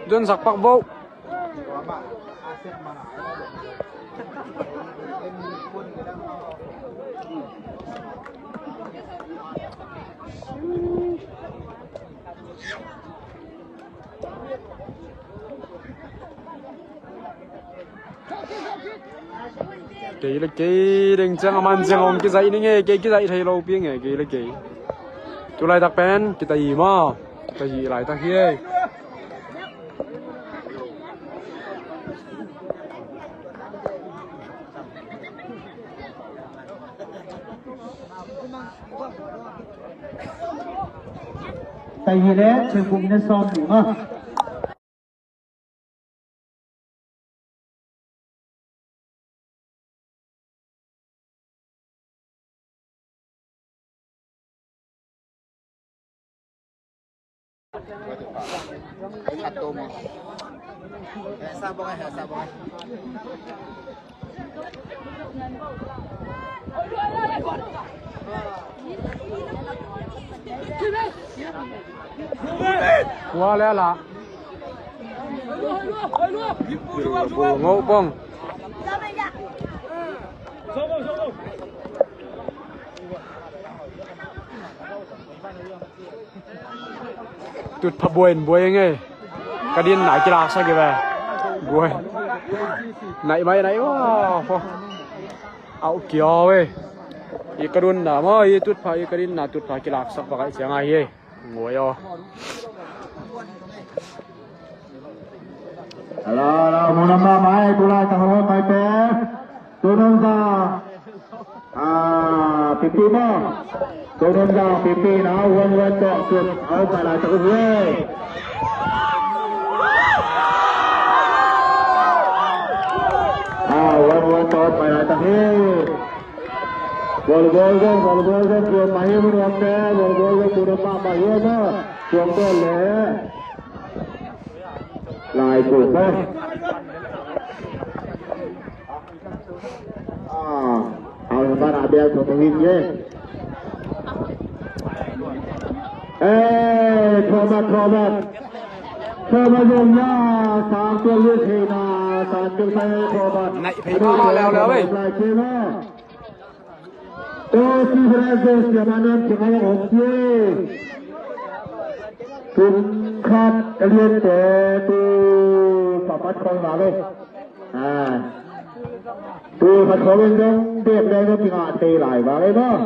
Dun sakpak bau. Kỳ là kỳ đừng chẳng mà chẳng ông cái dạy nghe cái dạy thầy lâu biết nghe kỳ là kỳ chú lại đặc bên cái tay mà cái gì lại ta kia tay gì đấy chơi cùng nên son đúng không satu mo. Sabong ay sabong. qua lẽ là ngộ bông tụt phập buồn nghe cái điên nãy cái lạc sao kìa về buồn nãy mấy nãy quá áo kiều ấy cái cái đun đã mà cái tụt phải cái điên là tụt phải cái lạc sắp vào cái tiếng ai ấy ngồi rồi là một năm ba mấy tôi lại thằng nó phải té tôi nâng ra pipi mà tôi nâng ra pipi nào quên chọn chuột áo phải lại tự về quên chọn phải lại tự về gol chuột máy mới được té gol chuột ba máy nữa chuột to lẻ lại chuột đấyเอาบ้านอาเบียตัววิ่งเย่โทรมาโยมย่าสามตัวเลือดเฮนาสามตัวใส่โทรมาไหนเพย์มาแล้วเว้ยตัวที่พระเจ้าเสียมานั้นจะมาออกเย่ทุนขัดเรียนแต่ตัวสัมผัสของเราเลยตัวพัดเขาเป็นยังเด็กได้ก็ปีอาเตยหลายว่าเลยเนาะ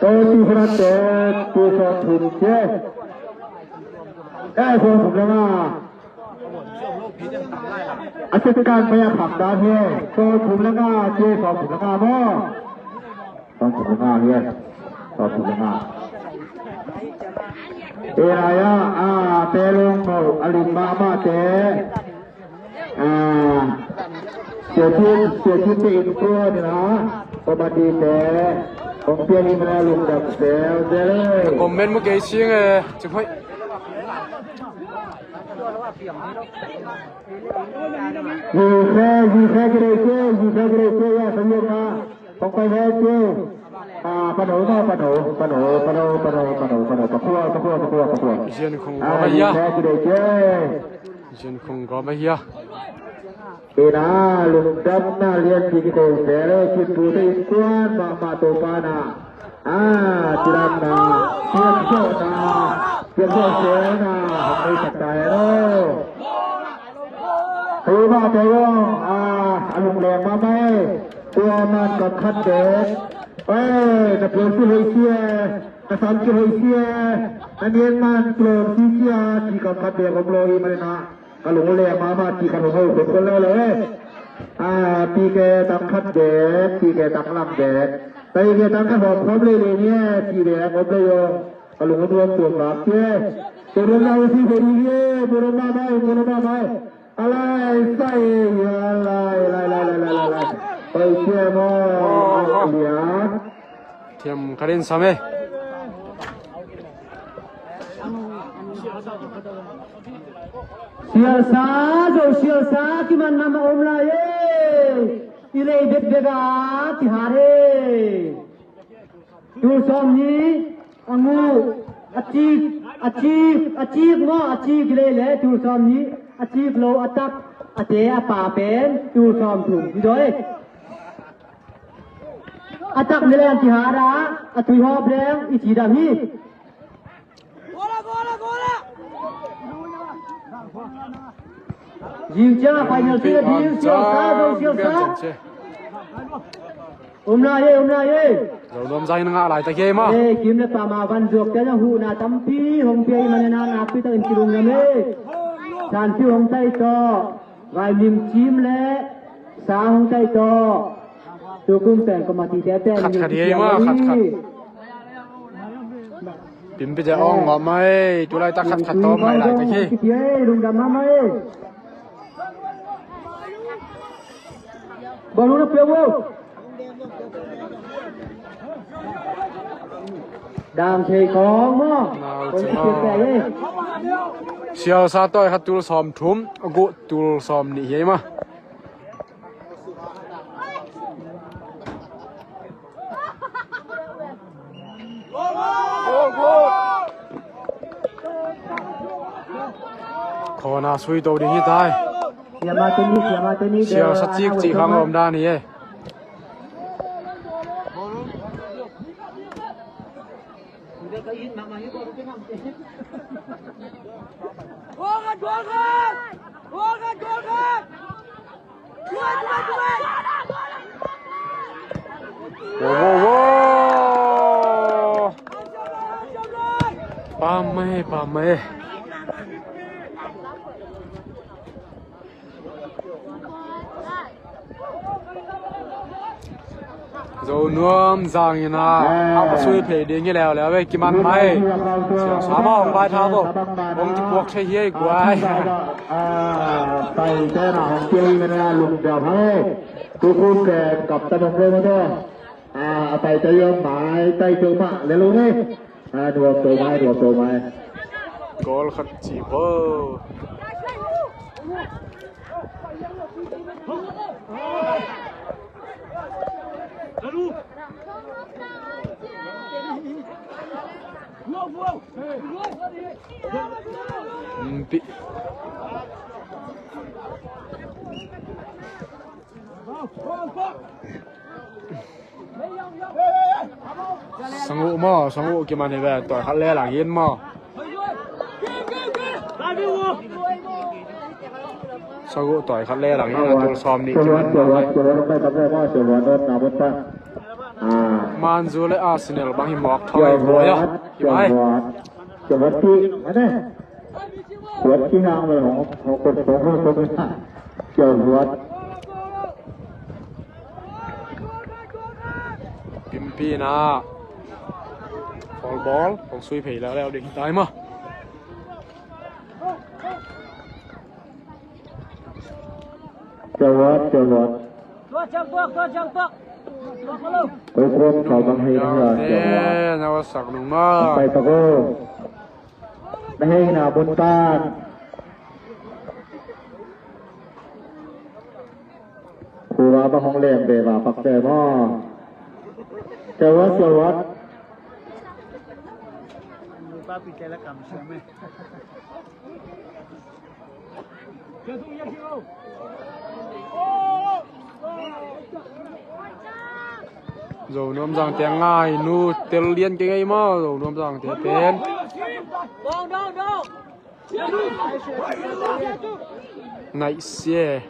ตัวที่พระเจ้าตัวสอนทุนเจ้ได้คนผมแล้วนะอาชีพการพยาขับดานเฮ่ตัวผมแล้วนะเจ้สอนผมแล้วนะเนาะสอนผมแล้วนะเฮ่สอนผมแล้วนะอะไรเตลงเขาอลิมมาเตเสียชีวิตตัวนี่นะประมาณดีแต่ผมเพียงมาลุงดับเซลเลยคอมเมนต์เมื่อกี้ชี้ไงจะพูดยูแค่กระไรเจ้ยาสัญญาต้องไปแค่เจ้ปะโหนปะขั้วเจียนคงก็ไม่ยากเจียนคงก็ไม่ยากina lungdam na lian dikito sere ciputi kuan mama topana tiram na siap sena hamai sakai ro heba tayo alung le mamai tuaman ka khatte na plosi hoisie na sanki hoisie na nian plom sisia ki ka khatte gomloi marina kalau mulai mama jika mau berkolol le, tiga tangkat dek, tiga tanglam dek, tapi kita tangkat hom le ni tiga hom le yo, kalau ngomong tuan lagi, turun lagi si beri ye, turun mama, alai saya, alai, pergi mau lihat, tiam kalian sama. Siasa kiman nama omla ye ile bega tihare tu somni angu aci achieve mo achieve le le tu som ni achieve lo attack ate apa pen tu som tu doi attack le an ti hara atui ho breng I chi da hi Diu cha final se diu siêu sa Umna ye rồi đom dây nó ngã lại ta kia mà kim le pa ma van jok ta hu na tampi hong pe man na na pi ta in kilung na me san pi hong tai to vai nim chim le sa hong tai to tu kum ten ko ma ti te te khát bìm bây giờ ông ngõ mày chú lại ta khát tôm mày lại ta kia lung đam ma mai ball nó pe wo Đàm thầy có mà siêu sa tôi hát tul som thum gu tul som ni he ma khó na suy đầu đi như tai siêu sa chiếc chỉ khang ôm đa ni Pam mê rồi nuông giang như na học suy phê đi như lèo về kim ăn mày xóa mong vai thao bộ ông thì buộc chơi hiếc quái ไปแค่หนาของเจียกันนะลุงเดี๋ยวให้คู่แก่กับตะบงเลยมาด้วยไปจะยอมหมายใต้ตัวมาเร็วนี่รวมตัวไม้กอลขัดจีบปิสังอุมอสังอุกี่มันเนี่ยต่อยคัดแรกหลังเย็นมอสังอุต่อยคัดแรกหลังเย็นตัวซ้อมนี่กี่มันมันจูเลยอาร์เซนอลบางหิมอกถอยหัวอ่ะกี่ไหมจะวัดที่นะวัดที่ห้างเลยของคนเกี่ยววัดปิมปีนะฟอลบอลของซุยเพย์แล้วเด็กตายมั้ยจะวัดตัวจังไปครบเขาบางให้ทั้งหลายนาวสักหนุ่มมาไปตะโกได้ให้หนาบนต้านผู้ว่าบางห้องเล่มเบว่าปักแต่หม้อจะวัดป้าปีแกละกำใช่ไหมrồi nôm rằng tiếng ngay nu tiền liên cái ngay mà rồi nôm rằng tiếng tên này xe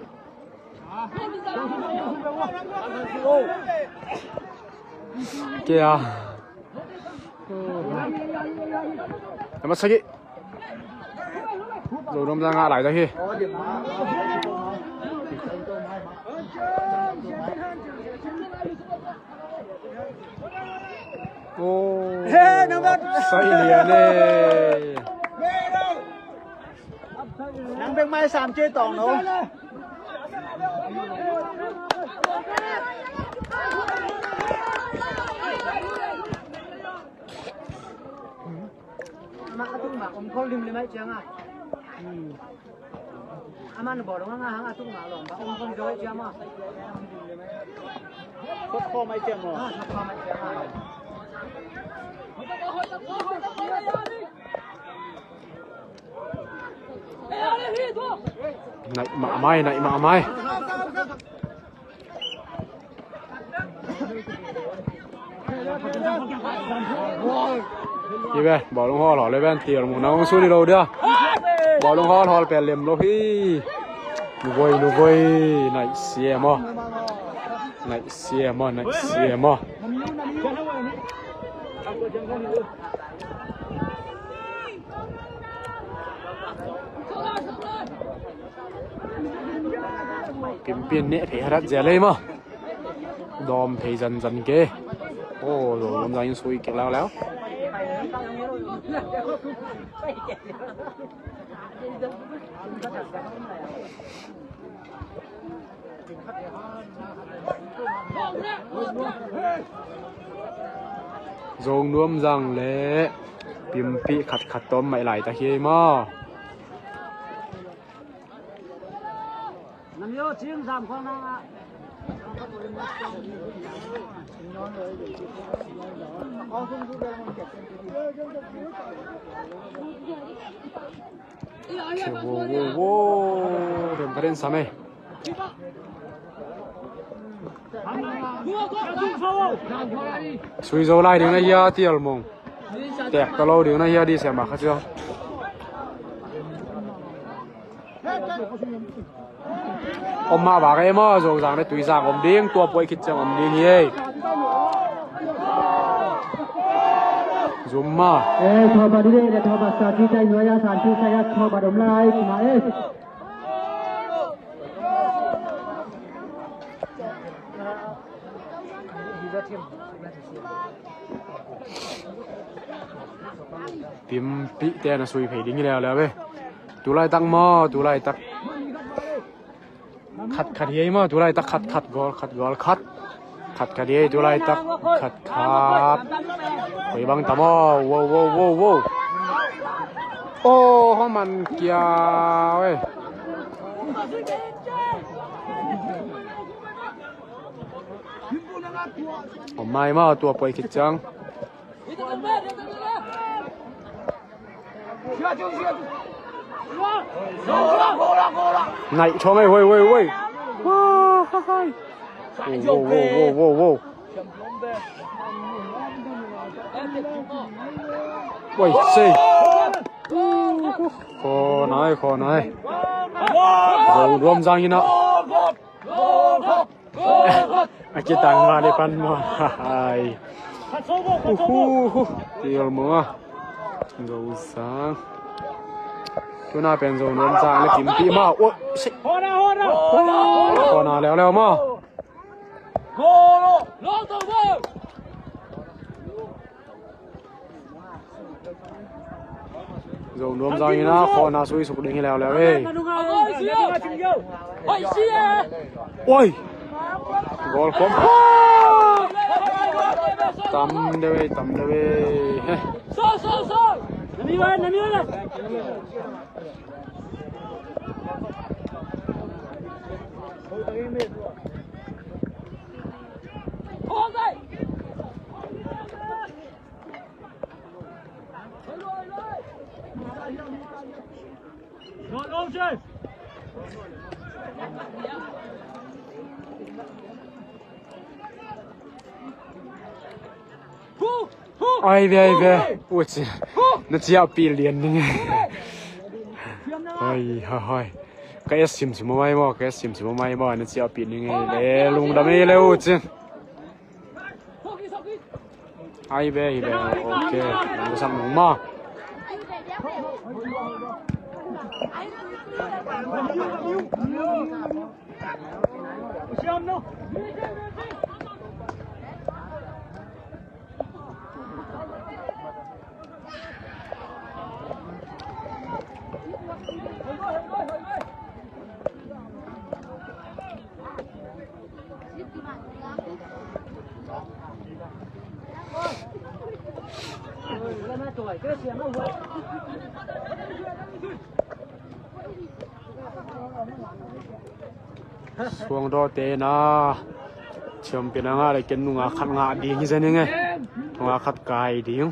kìa em mất sách rồi nôm rằng lại đây kì say liền đi nắng bên mai sàm chơi toàn luôn mà tung mà ông không lim lên mấy tiếng à aman bỏ đúng không hả tung mà lỏng mà ông không chơi tiếng mà cốt kho mấy tiếng rồi cốt kho mấy tiếng ไหนมาไม่ไหนมาไม่ยี่เว้บอกลงคอหล่อเลยแว่นเตี๋ยวหมูน้องสู้ดิโลเด้อบอกลงคอหล่อแปลเหลี่ยมโลพี่นูโวยไหนเสียมั้งปิ่มเปลี่ยนเนี่ยเพย์รัดเจเลยมั้งดอมเพย์จันเก๋โอ้โหลมใจยังสวยเก่งแล้วโจงรวมจังเลยปิ่มปีขัดต้มไม่ไหลตะเคียมั้งน้ำโยชิม3คนนะโว้เดินประเด็นสามสุยโจไล่ดึงนะเฮียที่อัลมงแตกตะโลดึงนะเฮียดีเสียมาข้าเจ้าอมมาบากไอ้มาโจงจางได้ตุยจางอมเด้งตัวป่วยคิดจังอมเด้งเย่จุ่มมาทอบาดีเดทอบาสาธิตใจหน่วยสารที่ใช้ทอบาดมไล่มาปิมปิเตนะสุยเพดิ้งแล้วเว้ยตุไลตักมาตุไลตักขัดเย่มาตุไลตักขัดกอลขัดเย่ตุไลตักขัดไปบังตามอว้โอ้ห้องมันเกียวเว้ยผมไม่มาตัวป่วยคิดจังไหนช่องไอ้เว้ยว้าวโว้เว้ยสิขอหน่อยรวมจังยินะอาจจะต่างมาได้ปันมาเดี๋ยวมัวดูสังตัวน่าเป็นโซนรวมจังแล้วกิมปีมาโอ้สิขอนาแล้วมาโซนรวมจังยินะขอนาสุยสุกดึงให้แล้วเว้ยโอ้ยกอลคอมตำเดวยเฮ้น้ำมีวันไอ้เบ้โอ้ยน่าจะเอาปีเรียนนี่ไงเฮ้ยก็สิมไม่บ่น่าจะเอาปีนี่ไงเลยลุงดำไม่เลยโอ้ยไอ้เบ้โอเคเราสั่งหนูมาช่วงรอเตนะเชื่อมเป็นงาอะไรกันนุ่งขัดงาดีงี้ใช่ไหมนุ่งขัดกายดีง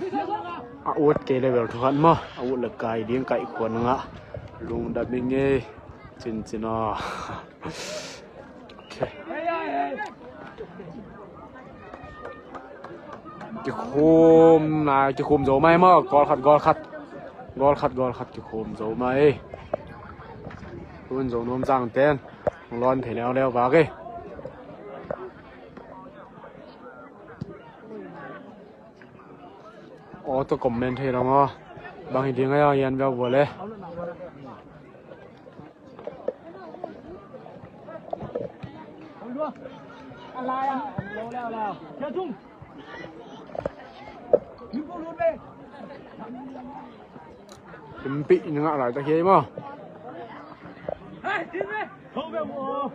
อาวุธเกลเลเวลทุกคนมาอาวุธเล็กกายดีงไก่ขวานงาลุงดับยังไง จินจินโอเคจะคุมนายจะคุมโจไหมมั้งกอลคัดจะคุมโจไหมคุณโจนวมจังเต้นร้อนเถียวแล้วบ้าเกอ๋อตัวคอมเมนต์ให้เรามั้งบางทีก็ยังยันแบบว่าเลยอะไรอ่ะแล้วเจ้าทุ่งยิงกูรุดไปปิ่มปีนึงอะไรตะเคียนมั้งเฮ้ยยิงไปเข้าไปหมด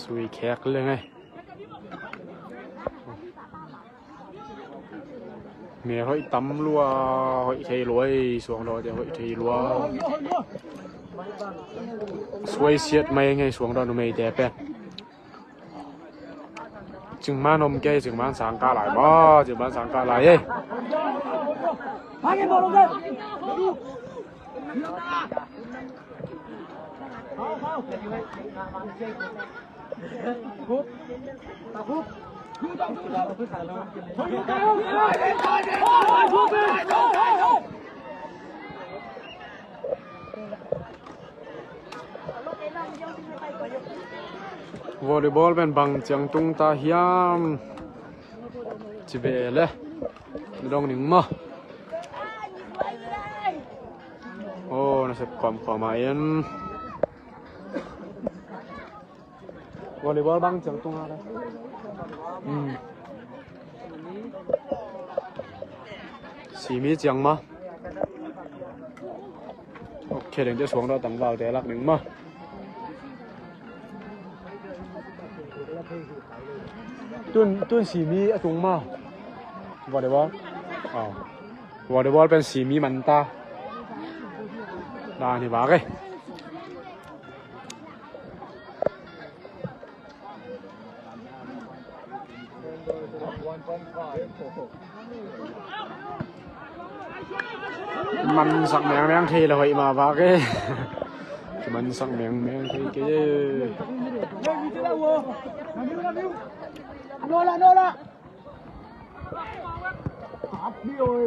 สวยแขกเลยไงเมียเขาตำรัวเขาใช้รวยสวงดอกเดี๋ยวเขาใช้รัวสวยเสียดไม่ไงสวงดอกไม่แต่เป็นจึงมานมแกจึงมาสังกาหลายบ่จึงมาสังกาหลายเอ้พากันบอลลงกันเข้าคุบตาคุบวอลเลย์บอลเป็นบางจังตุงตาเฮียมจิเบลเลยไม่ต้องหนึ่งมั้งโอ้น่าจะความหมายอันวอลเลย์บอลบางจังตุงอะไรสีมีจังมั้งโอเคเดี๋ยวจะสวงเราตั้งเบาแต่ลักหนึ่งมั้งตุ้นสีมีตุงมาวอลเลย์บอลวอลเลย์บอลเป็นสีมีมันตาได้นี่บ้าเกมันสักแมงทีเลยมาบ้าเกมันสักแมงทีเกโน่ละอับพี่โอ้ย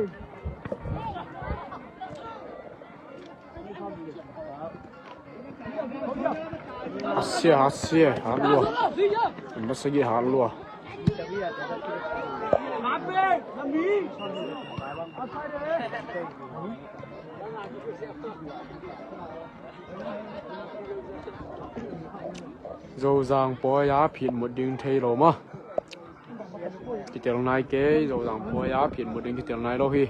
ฮัสเซียหาลัวมันสกีหาลัวมาเป้ลำนี้โจจางปอยาผิดหมดดึงเทโลมากิเตลนายเกยโจจางปอยาผิดหมดดึงกิเตลนายโลฮี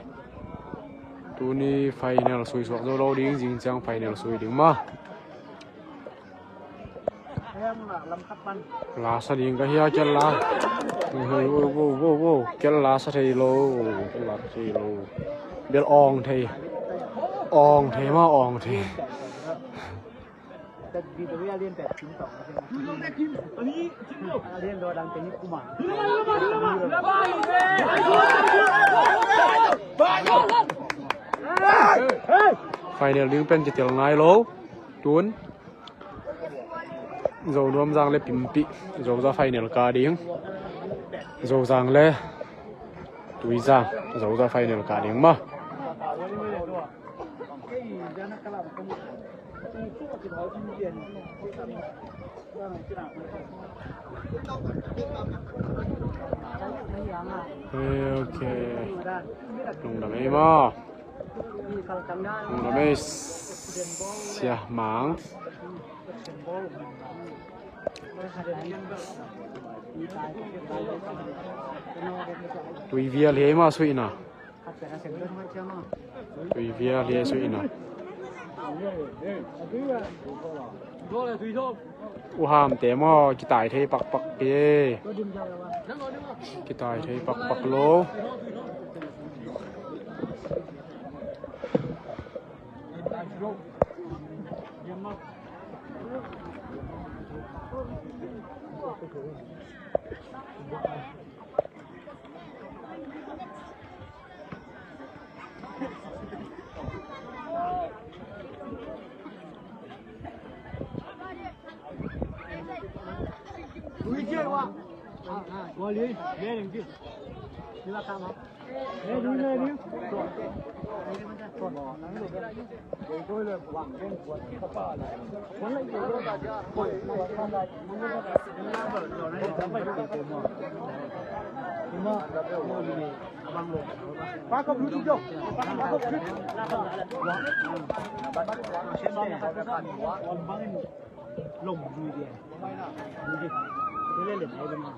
ตัวนี้ไฟเนลสวยสวกโจโลดิ้งจริงจังไฟเนลสวยดึงมาลาสดิ้งก็เฮียเจลลาเฮ้ยโว้เจลลาสเทโลเบลอองเทมาอองเทแต่ดีตัวเรียนแบบชิ้นต่ออันนี้เรียนโดยดังเป็นนิคุมาไฟเนลดึงเป็นกิเตลนายโลตุนโจรวมจังเลยปิมปีโจจะไฟเนลกาดิ้งโจจังเลยตุยจังโจจะไฟเนลกาดิ้งมาโอเคลงดำไม่มาลงดำไม่เสียหมางตุยเวียเลี้ยมาสวยนะตุยเวียเลี้ยสวยนะอุหามแต่มากีตายเทปักเอกีตายเทปักโล我连两句，你那干嘛？连。八个不足够，八个去。ลงดูดิดูดิเล่นเหรียญไทยเป็นมา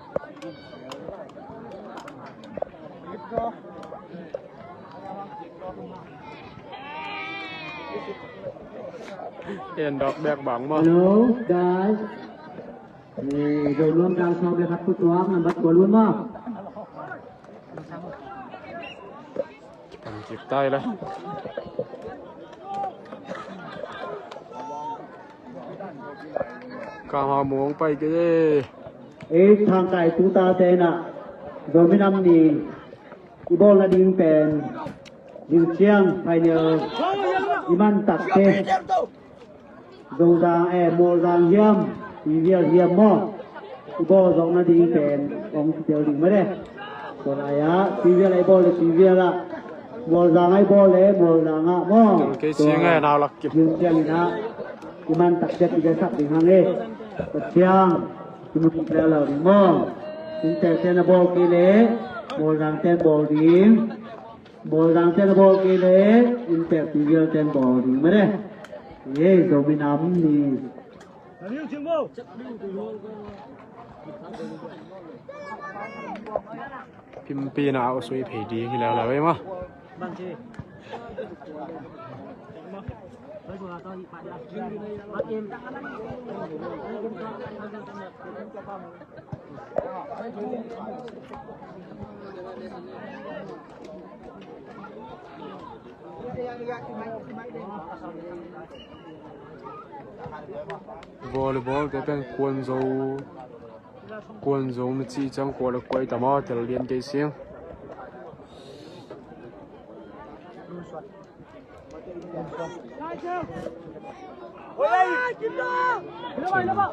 เอ็นดอกแบกบังมา Hello guys นี่โดนรวมกลางซองเลยครับผู้ตัวมันบัดตัวล้วนมาก ผมจิบใต้แล้วกามาหมงไปก็ได้ทางไก่ตูตาเตน่ะโดยไม่นำนี่อีบอลละดิงเป็นดิงเชียงภายในอีมันตัดเตโดดางโมดางเยี่ยมอีเวียเยี่ยมมออีบอลสองนาดิงเป็นของเดียวดิงไม่ได้ตัวไหนฮะอีเวียไรบอลเลยอีเวียละโมดางไอ้บอลเลยโมดางอ่ะมอตัวเชียงไงนาวลักกิบดิงเชียงนะอีมันตัดเจ็ดอีกสักดิงหางเลยตัดเชียงCuma kita lalu mong, kita sana bol kile, bol rang ten bol dim, bol rang ten bol kile, kita tinggal ten bol dim, mana? Ye, dominam ni. Liu Jingbo. พิมปีนาเอาสวยเพดีที่แล้วไว้มาบัญชีไปสู่ต่ออีกปัดละบัดเอ็มวอลเลย์บอลแต่เป็นกวนโซมจีจังกว่าละกวยแต่มาแต่เรียนเกษียณ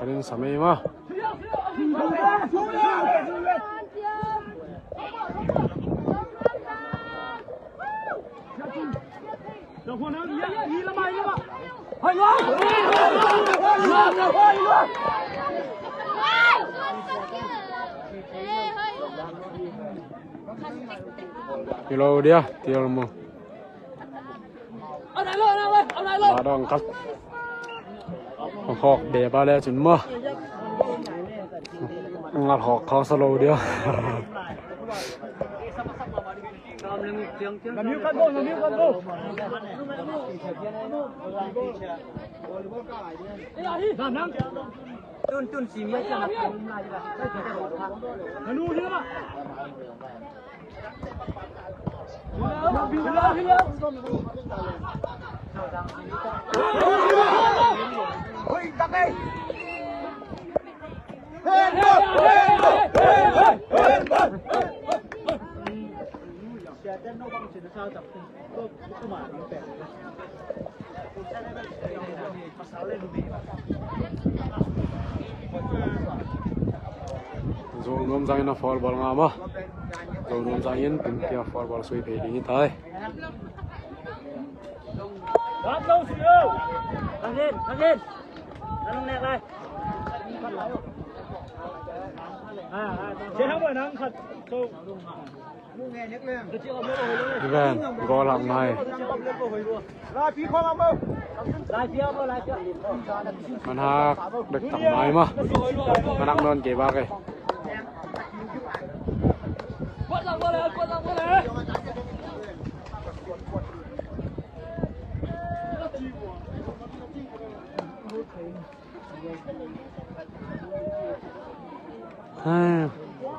คะแนนสมัยมาเราควรเอาอีละไมละบ่ให้ลงกิโลเดียวเตียวมั้งเอาไหนเลยมาดองครับหอกเดบาแล้วจุนมั้งงัดหอกเขาสโลเดียวNamiu kan go Nang tun simia cha Nanu dia ba Oi tak ai Dan no bang sino sa tap ko kumain pe. Pasal le dubi. Zo nom jang na fall ball nga ma. Zo nom jang yin pin kia fall ball sui pe ni thai. Bắt đâu xíu. Thằng lên. Thằng nẹt lại. Chế không phải năng thật. Đi về, có làm này. Mình ha được tặng máy mà. Mình đang luôn kể ba cái.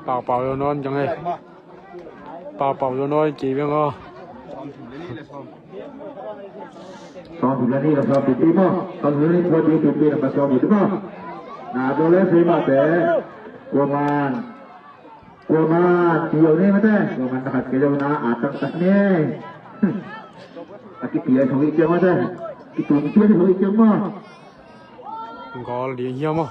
Bảo vô non chẳng hề. Bảo vô non chỉ biết không? 20 lani la sa pipi mo kaluni thodi pipi na sa mi duma na dole se ma te kuman Gua mah dia ni mata. Gua mah tak kerja na atas tak ni. Aki dia thoi je mata. Ki tum dia thoi je mah. Gol đi hiếm mà.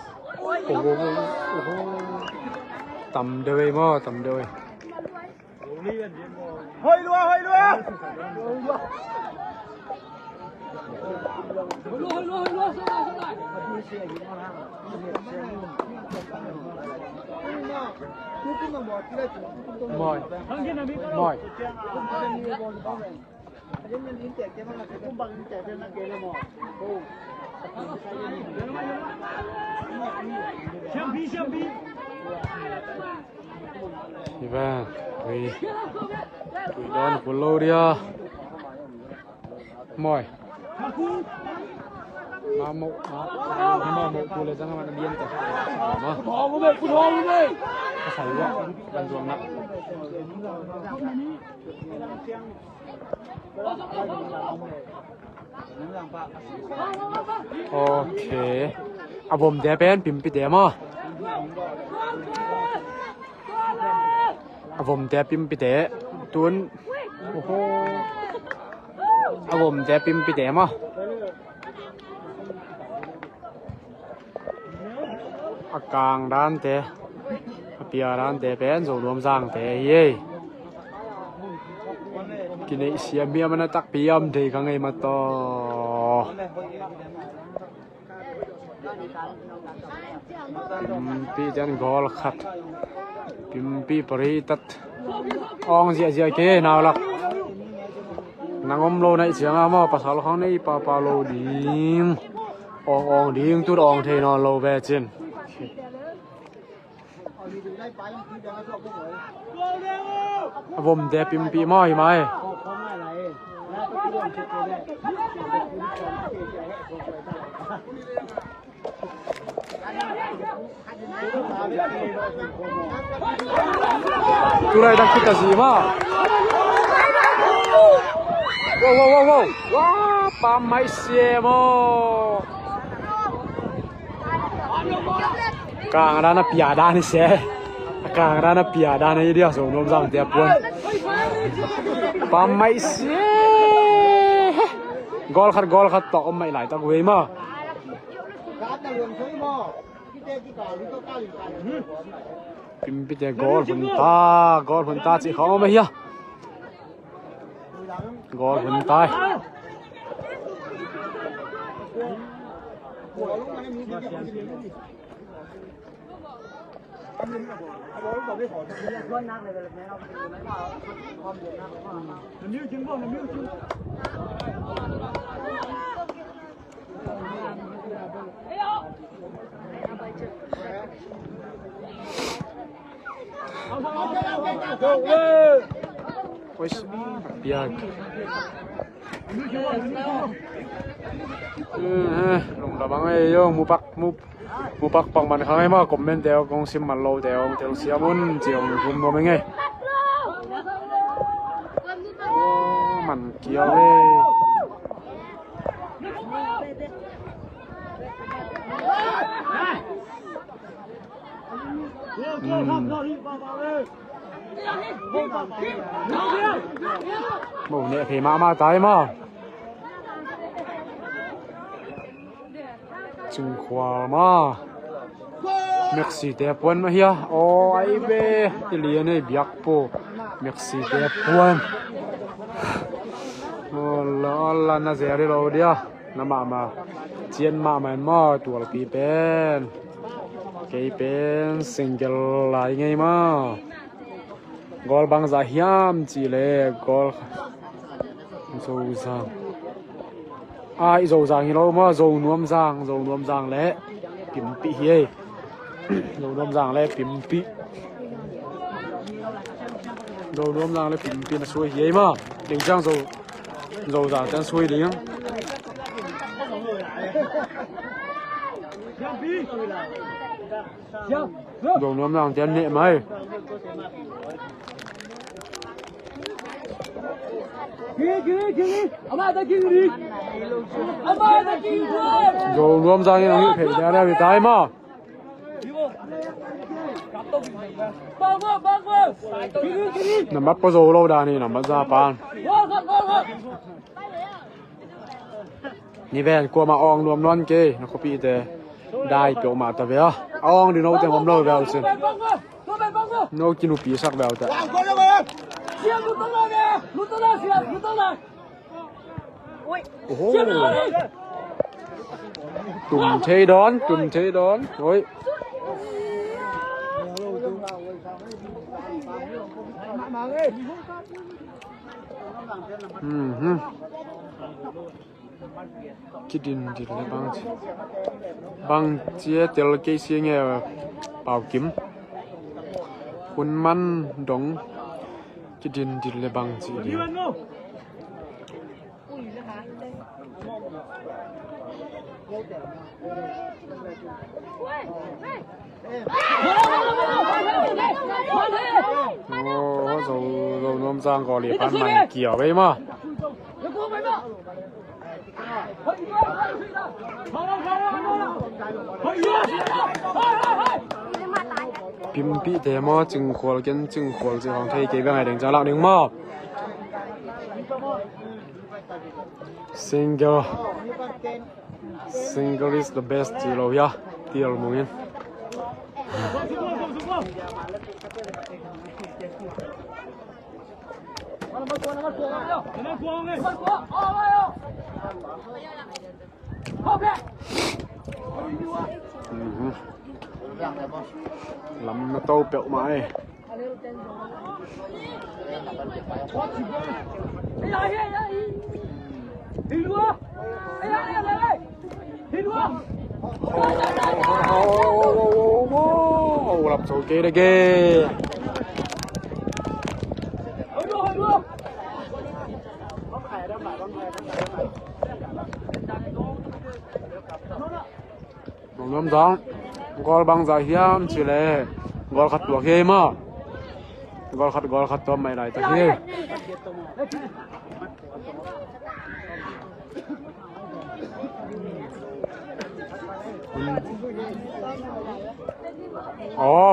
Tầm đời mà, tầm đời. Hơi luôn. Mỏi. Mỏi. Đi về, quỳ đón của lâu đi à. Mỏi. Mà mộ của lấy ra mà nó điên cả. Cút hò luôn đi. Nó xảy ra gần ruộng nặng. Ok. Àผมเดเป็นปิ่มปิเดมอ่ะผมเดปิ่มปิเดตุนโอ้โหผมเดปิ่มปิเดมอ่ะกลางด้านเตะเปียด้านเตะเป็นส่วนรวมสร้างเตะเย่กินไอเสียเมียมันตักเปียมเทข้างไงมาต่อปีจันกอลขัดปิมปีปริตัดอองเสียเกนาวลักนางอมโลในเสียงอามาภาษาเขาในปาโลดิงอองดิงตุดอองเทนอโลเวจินผมเดปิมปีม้อยไหมตุไรดักคิดกันสิมาว้าวปามไม่เสียโมกลางร้านปียดานี่เสียกลางร้านปียดานี่เดียวส่งนมสั่งเตียปวนปามไม่เสียกอลขัดต่อไม่ไหลตะเวยมาปิมปิเตกอลผลตาสิเขาไม่เหี้ยกอลผลตายPues biag. Lung labang ay yung mupak pang man kang ay mga comment tayo kung simman low tayo tel siamun jiong gum mo mengay. Man kiyaw eh. Mù nè thì mà tay mà chừng khoa mà Merci đẹp quân mà hia ô ai bê cái liền này biak po Merci đẹp quân Allah na zeri lo dia na mà chiên mà tua pi pen cái pen single lại ngay mà gol bang za hiam chi le gol zo zang ai zo zang hi lo ma zo nuam zang le pim pi hi zo nuam zang le pim pi zo nuam zang le pim pi na suai hi ma ding jang zo zang chan suai ding zo nuam zang chan ne mai Rồi nuông ra như thế này phải ra đây tái mà Nampak apa Zolo dah ni, nampak Zapan. Ni ven gua ma ong รวม non ke, nak kopi te. Dai pe ma ta ve. Ong di no te ngom lo ve sin. No kinu pi sak ve ta. Oh. Tum thế đón. Ôi. Cái đình là băng chia tel cây xia nghe bảo kiếm quân man đóng cái đình là băng gì đi rồi nôm giang gò liệp ăn mặn kiểu vậy mà Pim pi thế mà chừng khổ chỉ hoàng thay cái ngày đừng cho lão đừng mà single is the best chỉ lâu ya tiêu mùng yên lắm nó tô bẹo mãi lập số kê đây kê Nôm giang gol bang za hiam chile gol khat lo he ma gol khat to mai lai ta he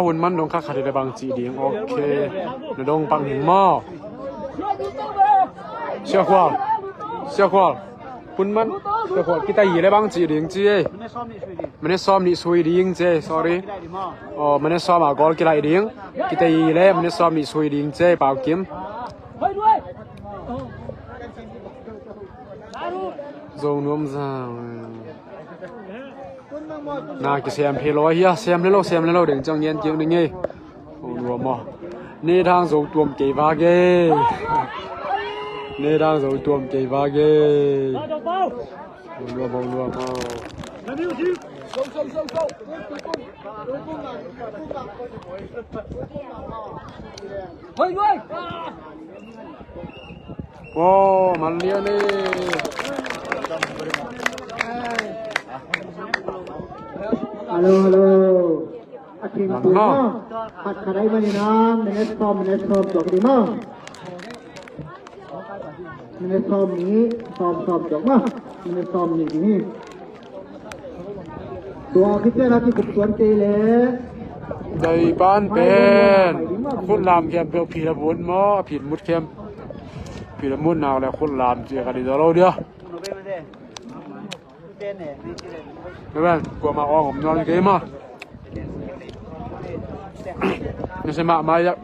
หุ่นมันดงคักได้บางจีดีโอเคนดงปังหิงหม้อเสียควาหุ่นมันเสียควาkita yiได้บางจีดีจีมันได้ซ้อมนี่สวยดีเจ sorry มันได้ซ้อมกอลกีฬาดีkita yiเลยมันได้ซ้อมนี่สวยดีเจเปล่ากิมจงนวมซางน่าจะเสียมเพลอยเฮียเสียมเลโลเดี๋ยวจังเย็นเจียงนึงไงโอ้รวมอ่ะนี่ทางส่งตัวมเกวาเกนี่ทางส่งตัวมเกวาเกรวมอ่ะโอ้มันเลี้ยนี่Halo. Aking tumo. At karay maninang minesom dok di mo. Minesom ni som dok mo. Minesom ni. Tua kita lagi keputuan kele. Dari ban pen. Khun lam kem pel phi la bun mo, phi mut kem. Phi la mut naw la khun lam je ka di lo dia. Các bạn, của mà ong ngon cái mà. Nó sẽ mạ mai ạ.